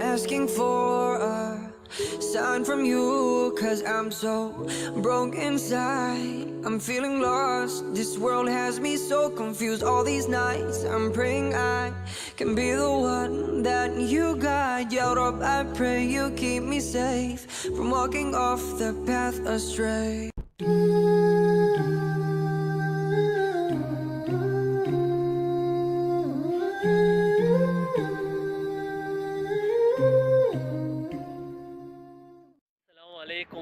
asking for a sign from you, 'cause I'm so broke inside. I'm feeling lost, this world has me so confused. All these nights I'm praying I can be the one that you guide. Ya Rab, I pray you keep me safe from walking off the path astray.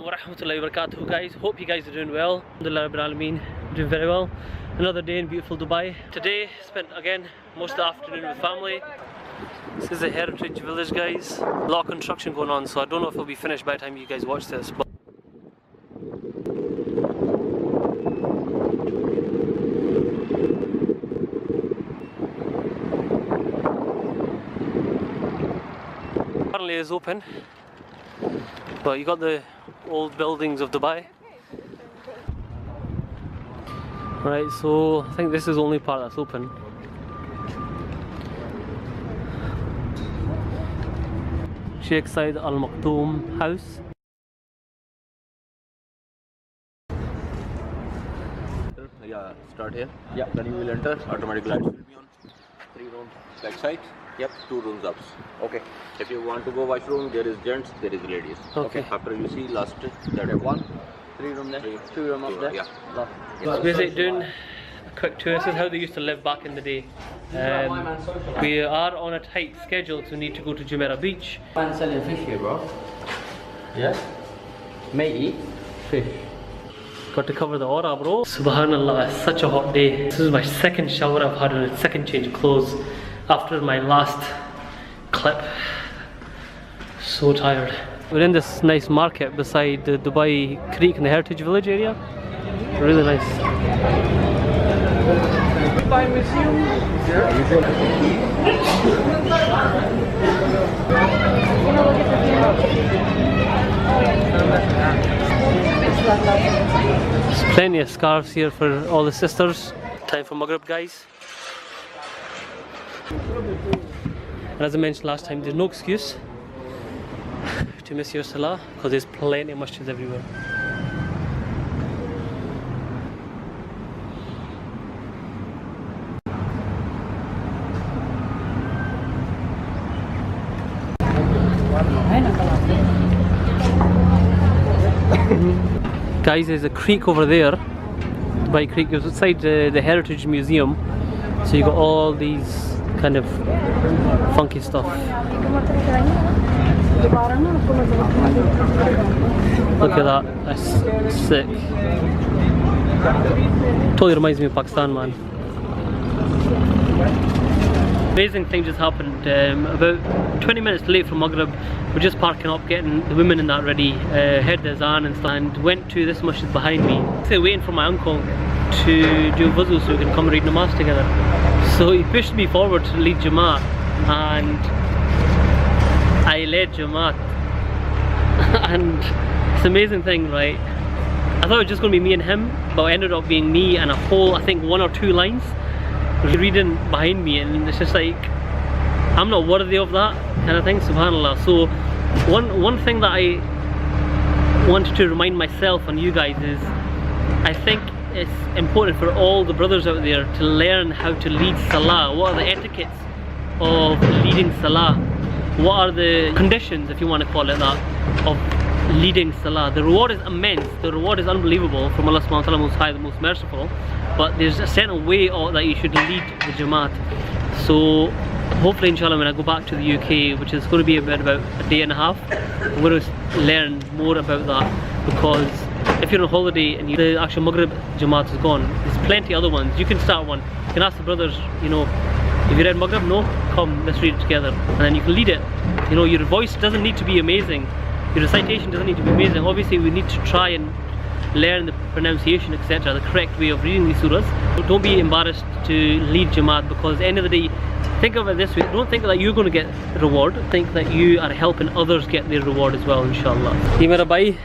Warahmatullahi wabarakatuh, guys. Hope you guys are doing well. Alhamdulillah Rabbil Alameen, doing very well. Another day in beautiful Dubai. Today spent again most of the afternoon with family. This is a heritage village, guys. A lot of construction going on, so I don't know if it'll be finished by the time you guys watch this. But apparently it's open, but you got the old buildings of Dubai. Right, so I think this is the only part that's open. Sheikh Said Al Maktoum house. Yeah, start here. Yeah, then you will enter. Automatic lights will be on. 3 rooms back side. Yep, 2 rooms up. Okay. If you want to go washroom, there is gents, there is ladies. Okay. After you see last that have 1, 3 room there, 2 room up there. Yeah. So basically doing a quick tour. This is how they used to live back in the day. We are on a tight schedule, so we need to go to Jumeirah Beach. Man selling fish here, bro. Yeah. May eat fish. Got to cover the aura, bro. Subhanallah, it's such a hot day. This is my second shower I've had and a second change of clothes after my last clip. So tired. We're in this nice market beside the Dubai Creek in the Heritage Village area. Really nice. There's plenty of scarves here for all the sisters. Time for Maghrib, guys. And as I mentioned last time, there's no excuse to miss your salah because there's plenty of masjids everywhere. Guys, there's a creek over there. Dubai Creek is outside the Heritage Museum, so you got all these kind of funky stuff. Look at that, that's sick. Totally reminds me of Pakistan, man. Amazing thing just happened. About 20 minutes late from Maghrib, we're just parking up, getting the women in that ready, head the azan and stuff, and went to this masjid behind me. Still waiting for my uncle to do wuzu so we can come read namaz together. So he pushed me forward to lead Jamaat, and I led Jamaat. And it's an amazing thing, right? I thought it was just going to be me and him, but it ended up being me and a whole, I think, 1 or 2 lines reading behind me, and it's just like, I'm not worthy of that kind of thing, subhanAllah. So one thing that I wanted to remind myself and you guys is, I think it's important for all the brothers out there to learn how to lead salah. What are the etiquettes of leading salah? What are the conditions, if you want to call it that, of leading salah? The reward is immense, the reward is unbelievable from Allah subhanahu wa ta'ala, most high, the most merciful, but there's a certain way that you should lead the Jamaat. So hopefully inshallah when I go back to the UK, which is going to be about a day and a half, I'm going to learn more about that, because if you're on holiday and the actual Maghrib Jamaat is gone, there's plenty other ones. You can start one, you can ask the brothers, you know, if you read Maghrib, no, come, let's read it together, and then you can lead it. You know, your voice doesn't need to be amazing, your recitation doesn't need to be amazing. Obviously we need to try and learn the pronunciation, etc., the correct way of reading these surahs. Don't be embarrassed to lead Jamaat, because at the end of the day, think of it this way, don't think that you're going to get the reward, think that you are helping others get their reward as well, inshallah. Mera bhai,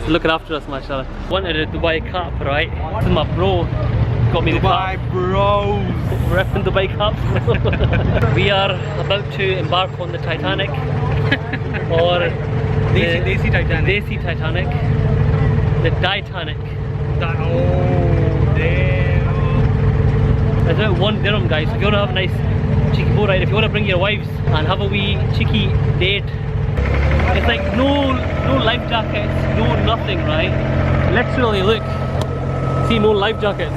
looking after us, mashallah. Wanted a Dubai cap, right? This is my bro, got me the Dubai cap. bros! Repping Dubai caps. We are about to embark on the Titanic. or Desi Titanic. Desi Titanic, the Titanic. Oh, damn. It's about £1 guys. So if you want to have a nice cheeky boat ride, if you want to bring your wives and have a wee cheeky date, it's like no life jackets, no nothing, right? Literally, look, see, no life jackets.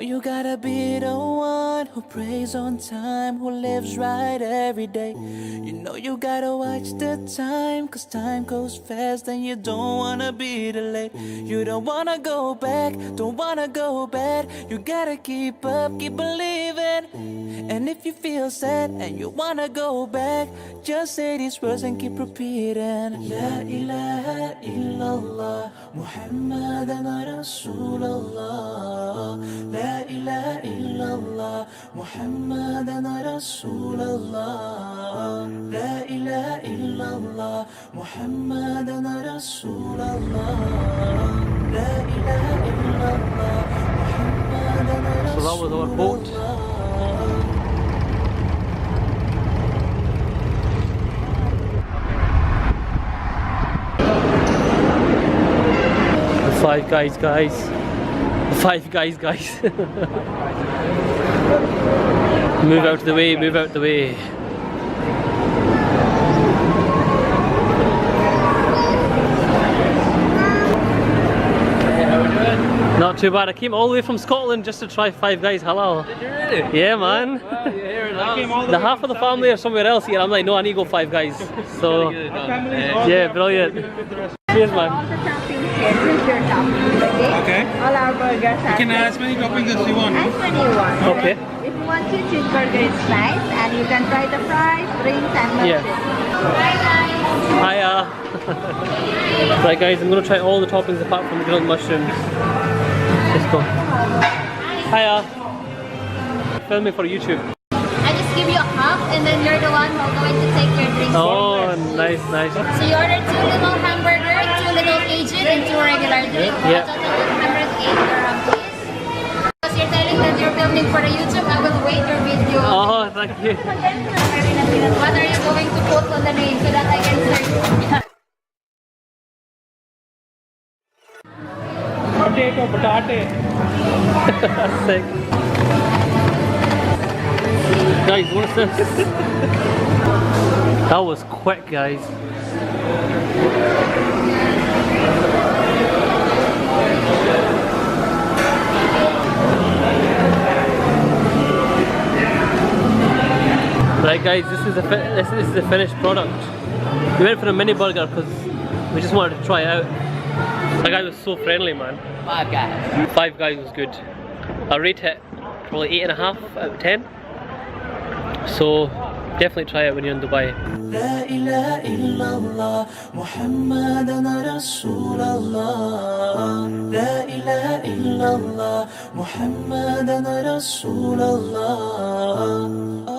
You gotta be the one who prays on time, who lives right every day. You know you gotta watch the time, cause time goes fast and you don't wanna be delayed. You don't wanna go back, don't wanna go bad. You gotta keep up, keep believing. And if you feel sad and you wanna go back, just say these words and keep repeating. La ilaha illallah, Muhammadan Rasulullah. La ilaha illallah, Muhammadan Rasulullah. La ilaha illallah, Muhammadan Rasulullah. La ilaha illallah, Muhammadan Rasulullah. So that was our boat. The Five Guys guys. The Five Guys guys. Move out of the way, move out of the way. Not too bad. I came all the way from Scotland just to try Five Guys halal. Did you really? Yeah, man. Wow, you're here in house. The half of the family are somewhere else here. I'm like, no, I need to go Five Guys. So, yeah, brilliant. Cheers, man. All the toppings here, choose your toppings, Okay. All our burgers are You can add as many toppings as you want. as many you want. Okay. If you want to, cheeseburger is nice, and you can try the fries, drinks, and milkshake. Yeah. Hiya. Right, guys, I'm gonna try all the toppings apart from the grilled mushrooms. Let's go. Hiya. Filming for YouTube. I just give you a cup and then you're the one who's going to take your drinks. Oh, nice, nice. So you ordered 2 little hamburger, 2 little Cajun, and 2 regular drinks. Yeah. Total 108 dirham, please. Because you're telling that you're filming for the YouTube, I will wait your video. Oh, thank you. What are you going to put on the name so that I can search? Potato, potato. Sick. Guys, what's this? That was quick, guys. Right, guys, this is the finished product. We went for a mini burger because we just wanted to try it out. That guy was so friendly, man. Five Guys. Five Guys was good. I rate it probably 8.5 out of 10. So definitely try it when you're in Dubai. La ilaha illallah, Muhammadan Rasulullah. La ilaha illallah, Muhammadan Rasulullah.